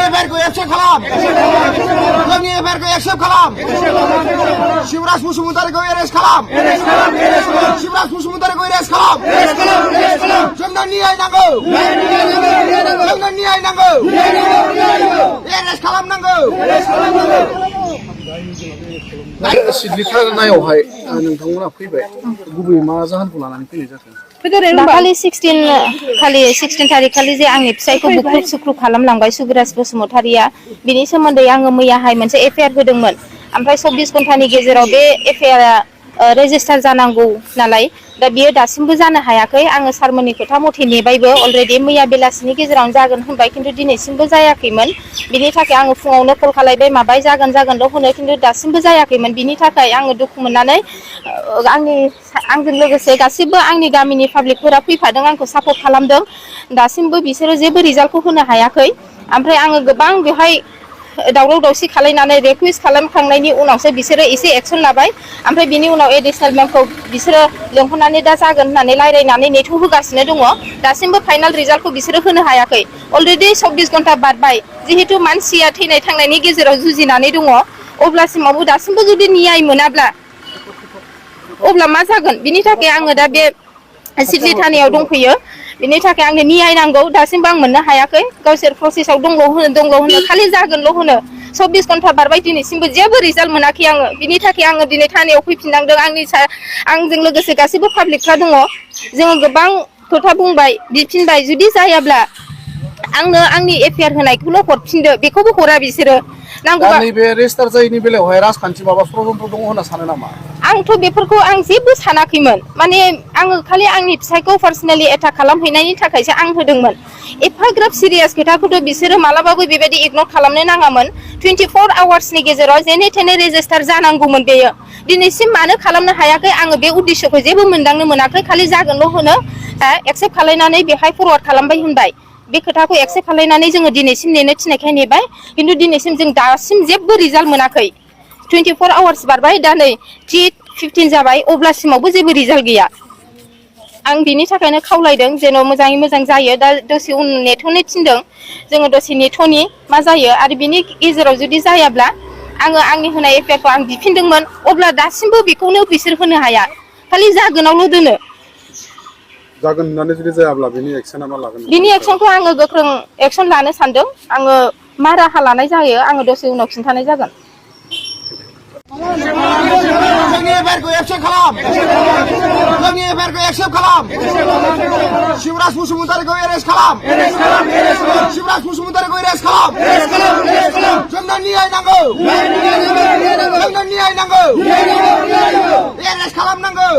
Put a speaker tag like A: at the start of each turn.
A: एफआईआरखौ accept खालाम जोंनि एफआईआरखौ accept खालाम शिवराज बसुमतारीखौ एरेस्ट खालाम शिवराज बसुमतारीखौ एरेस्ट खालाम जोंनो न्याय नांगौ जोंनो न्याय नांगौ एरेस्ट खालामनांगौ
B: सिदलिथारनायावहाय नोंथांमोना फैबाय गुबैयै मा जाहोनखौ लानानै फैनाय जाखो
C: दाखालि 16 थारिख खालि जे आंनि फिसायखौ बुख्रुब सुख्रुब खालामलांबाय सुबिराज बसुमतारीया बिनि सोमोन्दै आङो मैयाहाय मोनसे एफआईआर होदोंमोन ओमफ्राय 24 घन्टानि गेजेराव बे एफआईआरआ रेजिस्टार जानांगौ नालाय दा बियो दासिमबो जानो हायाखै आङो सारमोननि खोथा मथे नेबायबो अलरेडि मैया बेलासिनि गेजेरावनो जागोन होनबाय खिन्थु दिनैसिमबो जायाखैमोन बिनि थाखाय आङो फुङावनो कल खालायबाय माबाय जागोनल' होनो खिन्थु दासिमबो जायाखैमोन बिनि थाखाय आङो दुखु मोननानै आंजों लोगोसे गासिबो आंनि गामिनि पाब्लिकफोरा फैफादों आंखौ सापर्ट खालामदों दासिमबो बिसोरो जेबो रिजाल्टखौ होनो हायाखै ओमफ्राय आङो गोबां बेवहाय दावराव दावसि खालायनानै रिकुवेस्ट खालामखांनायनि उनावसो बिसोरो एसे एक्सन लाबाय ओमफ्राय बिनि उनाव एडिशनेल मेमखौ बिसोरो लेंहरनानै दा जागोन होननानै रायलायनानै नेथ' होगासिनो दङ दासिमबो फाइनाल रिजाल्टखौ बिसोरो होनो हायाखै अलरेडि 24 घन्टा बारबाय जिहेतु मानसिया थैनाय थांनायनि गेजेराव जुजिनानै दङ अब्लासिमावबो दासिमबो जुदि न्याय मोनाब्ला अब्ला मा जागोन बिनि थाखाय आङो दा बे सिदलि थानायाव दंफैयो बिनि थाखाय आंनो न्याय नांगौ दासिमबो आं मोननो हायाखै गावसोर प्रसेसआव दंल' होनो खालि जागोनल' होनो 24 घन्टा बारबाय दिनैसिमबो जेबो रिजाल्ट मोनाखै आङो बिनि थाखाय आङो दिनै थानायाव फैफिननांदों आंजों लोगोसे गासैबो पाब्लिकफ्रा दङ जोङो गोबां खोथा बुंबाय बिफिनबाय जुदि जायाब्ला आंनो आंनि एफआईआर होनायखौल' हरफिनदो बेखौबो हरा बिसोरो नांगौबा
B: नैबे रेजिस्टार जायैनि बेलायावहाय राजखान्थि माबा षड्यन्त्र दङ होनना सानो नामा
C: आंथ' बेफोरखौ आं जेबो सानाखैमोन माने आङो खालि आंनि फिसायखौ पार्सनेलि एटाक खालामहैनायनि थाखायसो आं होदोंमोन एफाग्राब सिरियास खोथाखौथ' बिसोरो मालाबाबो बेबायदि इगनर खालामनो नाङामोन 24 आवार्सनि गेजेराव जेने थेने रेजिस्टार जानांगौमोन बेयो दिनैसिम मानो खालामनो हायाखै आङो बे उद्देश्यखौ जेबो मोनदांनो मोनाखै खालि जागोनल' होनो एक्सेप्ट खालायनानै बेहाय फरवार्ड खालामबाय होनबाय बे खोथाखौ एक्सेप्ट खालायनानै जोङो दिनैसिम नेनो थिननायखाय नेबाय खिन्थु दिनैसिम जों दासिम जेबो रिजाल्ट मोनाखै 24 आवार्स बारबाय दा नै 3:15 जाबाय अब्लासिमावबो जेबो रिजाल्ट गैया आं बिनि थाखायनो खावलायदों जेन' मोजाङै मोजां जायो दा दसे उन नेथ'नो थिनदों जोङो दसे नेथ'नि मा जायो आरो बिनि गेजेराव जुदि जायाब्ला आङो आंनि होनाय एफआईआरखौ आं बिफिनदोंमोन अब्ला दासिमबो बेखौनो बिसोर होनो हाया खालि जागोनावल' दोनो
B: जागोन होननानै जुदि जायाब्ला बिनि एक्सना मा लागोन
C: बिनि एक्सनखौ आङो गोख्रों एक्सन लानो सानदों आङो मा राहा लानाय जायो आङो दसे उनाव खिन्थानाय जागोन
A: जोंनि एफआईआरखौ एक्सेप्ट खालाम जोंनि एफआईआरखौ एक्सेप्ट खालाम शिवराज बसुमतारीखौ एरेस्ट खालाम शिवराज बसुमतारीखौ एरेस्ट खालाम जोंनो न्याय नांगौ जोंनो न्याय नांगौ एरेस्ट खालामनांगौ